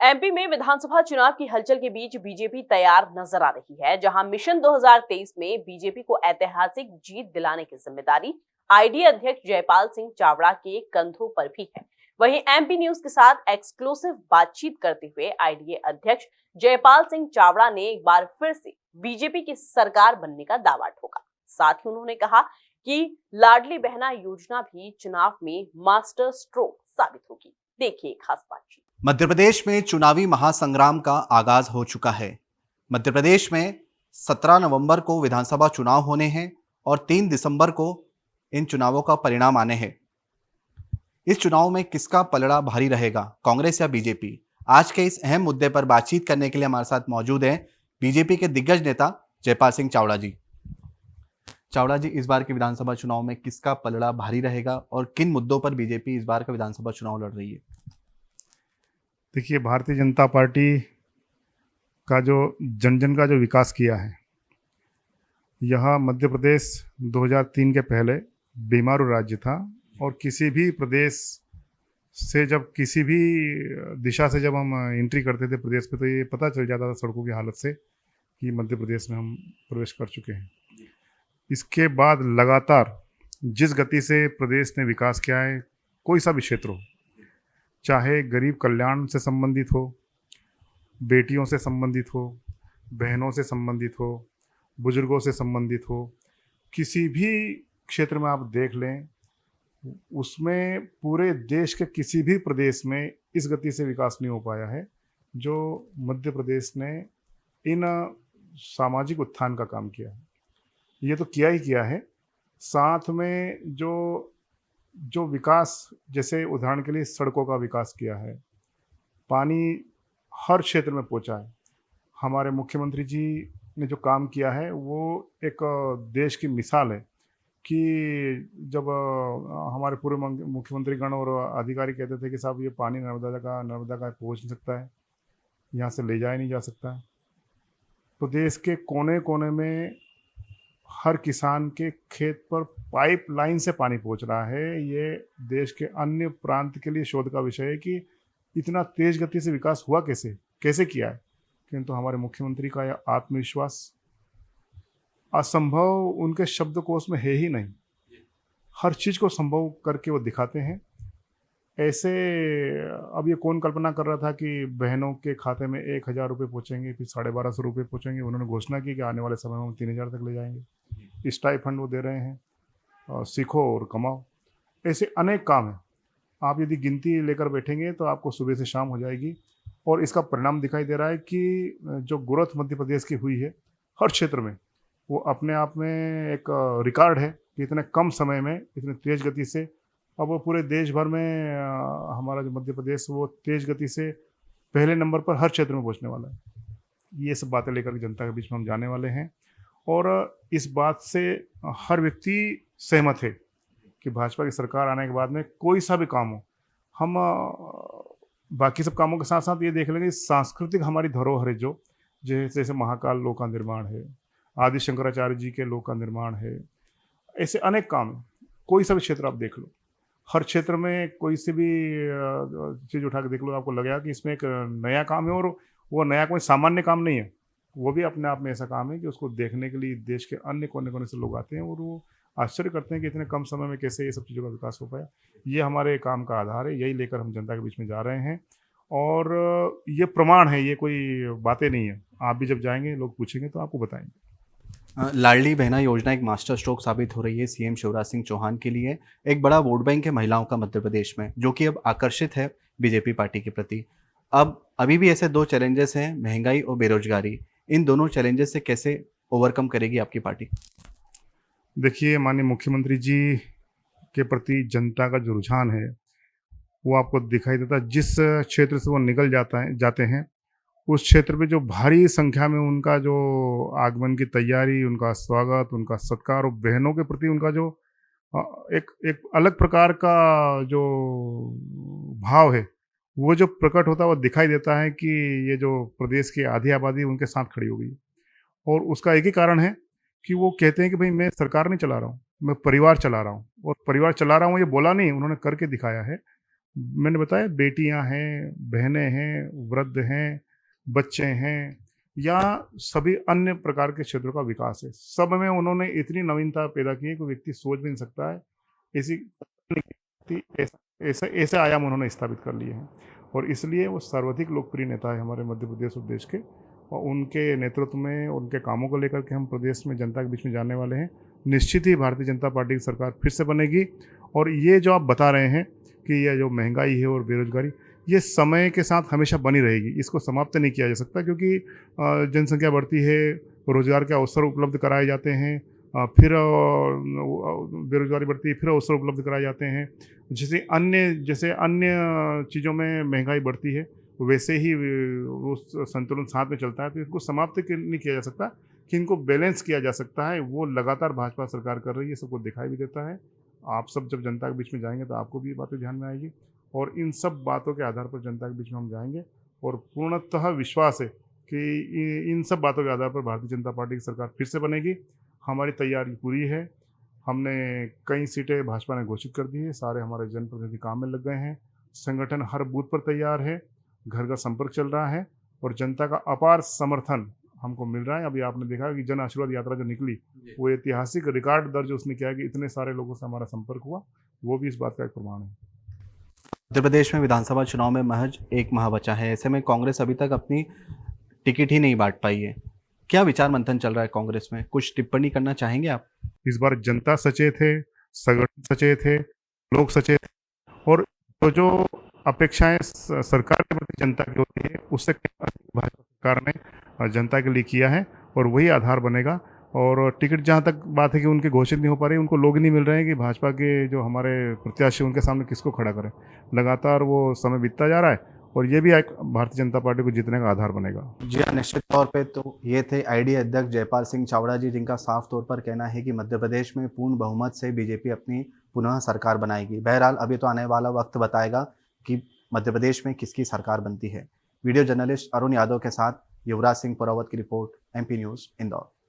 MP में विधानसभा चुनाव की हलचल के बीच बीजेपी तैयार नजर आ रही है, जहां मिशन 2023 में बीजेपी को ऐतिहासिक जीत दिलाने की जिम्मेदारी आईडी अध्यक्ष जयपाल सिंह चावड़ा के कंधों पर भी है। वहीं एमपी न्यूज के साथ एक्सक्लूसिव बातचीत करते हुए आईडीए अध्यक्ष जयपाल सिंह चावड़ा ने एक बार फिर से बीजेपी की सरकार बनने का दावा ठोका। साथ ही उन्होंने कहा कि लाडली बहना योजना भी चुनाव में मास्टर स्ट्रोक साबित होगी। देखिए खास बातचीत। मध्य प्रदेश में चुनावी महासंग्राम का आगाज हो चुका है। मध्य प्रदेश में 17 नवंबर को विधानसभा चुनाव होने हैं और 3 दिसंबर को इन चुनावों का परिणाम आने हैं। इस चुनाव में किसका पलड़ा भारी रहेगा, कांग्रेस या बीजेपी? आज के इस अहम मुद्दे पर बातचीत करने के लिए हमारे साथ मौजूद हैं बीजेपी के दिग्गज नेता जयपाल सिंह चावड़ा जी। चावड़ा जी, इस बार के विधानसभा चुनाव में किसका पलड़ा भारी रहेगा और किन मुद्दों पर बीजेपी इस बार का विधानसभा चुनाव लड़ रही है? देखिए, भारतीय जनता पार्टी का जो जन जन का जो विकास किया है, यह मध्य प्रदेश 2003 के पहले बीमारू राज्य था और किसी भी प्रदेश से जब किसी भी दिशा से जब हम एंट्री करते थे प्रदेश में, तो ये पता चल जाता था सड़कों की हालत से कि मध्य प्रदेश में हम प्रवेश कर चुके हैं। इसके बाद लगातार जिस गति से प्रदेश ने विकास किया है, कोई सा भी क्षेत्र हो, चाहे गरीब कल्याण से संबंधित हो, बेटियों से संबंधित हो, बहनों से संबंधित हो, बुजुर्गों से संबंधित हो, किसी भी क्षेत्र में आप देख लें, उसमें पूरे देश के किसी भी प्रदेश में इस गति से विकास नहीं हो पाया है जो मध्य प्रदेश ने इन सामाजिक उत्थान का काम किया है। ये तो किया ही किया है, साथ में जो विकास, जैसे उदाहरण के लिए सड़कों का विकास किया है, पानी हर क्षेत्र में पहुंचा है। हमारे मुख्यमंत्री जी ने जो काम किया है वो एक देश की मिसाल है कि जब हमारे पूर्व मुख्यमंत्रीगण और अधिकारी कहते थे कि साहब ये पानी नर्मदा का पहुंच नहीं सकता है, यहाँ से ले जाया नहीं जा सकता है, तो देश के कोने कोने में हर किसान के खेत पर पाइपलाइन से पानी पहुंच रहा है। ये देश के अन्य प्रांत के लिए शोध का विषय है कि इतना तेज गति से विकास हुआ कैसे किया है। किंतु हमारे मुख्यमंत्री का यह आत्मविश्वास, असंभव उनके शब्दकोश में है ही नहीं, हर चीज़ को संभव करके वो दिखाते हैं। ऐसे अब ये कौन कल्पना कर रहा था कि बहनों के खाते में 1,000 रुपये पहुँचेंगे, फिर 1,250 रुपये पहुँचेंगे। उन्होंने घोषणा की कि आने वाले समय में हम 3,000 तक ले जाएंगे। स्टाइपेंड वो दे रहे हैं, सीखो और कमाओ। ऐसे अनेक काम हैं, आप यदि गिनती लेकर बैठेंगे तो आपको सुबह से शाम हो जाएगी। और इसका परिणाम दिखाई दे रहा है कि जो ग्रोथ मध्य प्रदेश की हुई है हर क्षेत्र में, वो अपने आप में एक रिकॉर्ड है कि इतने कम समय में इतनी तेज़ गति से, अब वो पूरे देश भर में हमारा जो मध्य प्रदेश वो तेज़ गति से पहले नंबर पर हर क्षेत्र में पहुंचने वाला है। ये सब बातें लेकर जनता के बीच में हम जाने वाले हैं और इस बात से हर व्यक्ति सहमत है कि भाजपा की सरकार आने के बाद में कोई सा भी काम हो, हम बाकी सब कामों के साथ साथ ये देख लेंगे सांस्कृतिक हमारी धरोहर है, जो जैसे महाकाल लोक का निर्माण है, आदि शंकराचार्य जी के लोक का निर्माण है, ऐसे अनेक काम हैं। कोई सा भी क्षेत्र आप देख लो, हर क्षेत्र में कोई सी भी चीज़ उठा के देख लो, आपको लगेगा कि इसमें एक नया काम है। और वो नया कोई सामान्य काम नहीं है, वो भी अपने आप में ऐसा काम है कि उसको देखने के लिए देश के अन्य कोने कोने से लोग आते हैं और वो आश्चर्य करते हैं कि इतने कम समय में कैसे ये सब चीज़ों का विकास हो पाया। ये हमारे काम का आधार है, यही लेकर हम जनता के बीच में जा रहे हैं और ये प्रमाण है, ये कोई बातें नहीं है। आप भी जब जाएंगे, लोग पूछेंगे तो आपको बताएंगे। लाडली बहना योजना एक मास्टर स्ट्रोक साबित हो रही है सीएम शिवराज सिंह चौहान के लिए। एक बड़ा वोट बैंक है महिलाओं का मध्य प्रदेश में, जो कि अब आकर्षित है बीजेपी पार्टी के प्रति। अब अभी भी ऐसे 2 चैलेंजेस हैं, महंगाई और बेरोजगारी। इन दोनों चैलेंजेस से कैसे ओवरकम करेगी आपकी पार्टी? देखिए, माननीय मुख्यमंत्री जी के प्रति जनता का जो रुझान है वो आपको दिखाई देता है। जिस क्षेत्र से वो निकल जाते हैं उस क्षेत्र में जो भारी संख्या में उनका जो आगमन की तैयारी, उनका स्वागत, उनका सत्कार और बहनों के प्रति उनका जो एक अलग प्रकार का जो भाव है, वो जो प्रकट होता है, वो दिखाई देता है कि ये जो प्रदेश की आधी आबादी उनके साथ खड़ी हो गई। और उसका एक ही कारण है कि वो कहते हैं कि भाई मैं सरकार नहीं चला रहा हूँ, मैं परिवार चला रहा हूँ। और परिवार चला रहा हूँ ये बोला नहीं, उन्होंने करके दिखाया है। मैंने बताया, बेटियां हैं, बहनें हैं, वृद्ध हैं, बच्चे हैं, या सभी अन्य प्रकार के क्षेत्रों का विकास है। सब में उन्होंने इतनी नवीनता पैदा की है कि व्यक्ति सोच भी नहीं सकता है। ऐसी ऐसा ऐसे ऐसे आयाम उन्होंने स्थापित कर लिए हैं, और इसलिए वो सर्वाधिक लोकप्रिय नेता है हमारे मध्य प्रदेश और देश के। और उनके नेतृत्व में, उनके कामों को लेकर के हम प्रदेश में जनता के बीच में जाने वाले हैं। निश्चित ही भारतीय जनता पार्टी की सरकार फिर से बनेगी। और ये जो आप बता रहे हैं कि यह जो महंगाई है और बेरोजगारी, ये समय के साथ हमेशा बनी रहेगी, इसको समाप्त नहीं किया जा सकता, क्योंकि जनसंख्या बढ़ती है, रोजगार के अवसर उपलब्ध कराए जाते हैं, फिर बेरोजगारी बढ़ती है, फिर अवसर उपलब्ध कराए जाते हैं। जैसे अन्य चीज़ों में महंगाई बढ़ती है, वैसे ही वो संतुलन साथ में चलता है। तो इसको समाप्त नहीं किया जा सकता, कि इनको बैलेंस किया जा सकता है। वो लगातार भाजपा सरकार कर रही है, सबको दिखाई भी देता है। आप सब जब जनता के बीच में जाएंगे तो आपको भी ये बातें ध्यान में आएगी, और इन सब बातों के आधार पर जनता के बीच में हम जाएंगे। और पूर्णतः विश्वास है कि इन सब बातों के आधार पर भारतीय जनता पार्टी की सरकार फिर से बनेगी। हमारी तैयारी पूरी है। हमने कई सीटें भाजपा ने घोषित कर दी है, सारे हमारे जनप्रतिनिधि काम में लग गए हैं, संगठन हर बूथ पर तैयार है, घर का संपर्क चल रहा है, और जनता का अपार समर्थन हमको मिल रहा है। अभी आपने देखा कि जन आशीर्वाद यात्रा जो निकली, वो ऐतिहासिक रिकॉर्ड दर्ज उसने किया कि इतने सारे लोगों से हमारा संपर्क हुआ, वो भी इस बात का एक प्रमाण है। मध्य प्रदेश में विधानसभा चुनाव में महज 1 माह बचा है। ऐसे में कांग्रेस अभी तक अपनी टिकट ही नहीं बांट पाई है। क्या विचार मंथन चल रहा है कांग्रेस में? कुछ टिप्पणी करना चाहेंगे आप? इस बार जनता सचेत है, संगठन सचेत है, लोग सचेत हैं, और जो अपेक्षाएं सरकार के प्रति जनता की होती है, उससे भाजपा सरकार ने जनता के लिए किया है, और वही आधार बनेगा। और टिकट जहाँ तक बात है कि उनके घोषित नहीं हो पा रही, उनको लोग नहीं मिल रहे हैं कि भाजपा के जो हमारे प्रत्याशी उनके सामने किसको खड़ा करें। लगातार वो समय बीतता जा रहा है, और ये भी एक भारतीय जनता पार्टी को जीतने का आधार बनेगा। जी हाँ, निश्चित तौर पे तो ये थे आईडी अध्यक्ष जयपाल सिंह चावड़ा जी, जिनका साफ तौर पर कहना है कि मध्य प्रदेश में पूर्ण बहुमत से बीजेपी अपनी पुनः सरकार बनाएगी। बहरहाल अभी तो आने वाला वक्त बताएगा कि मध्य प्रदेश में किसकी सरकार बनती है। वीडियो जर्नलिस्ट अरुण यादव के साथ युवराज सिंह पुरावत की रिपोर्ट, MP न्यूज़, इंदौर।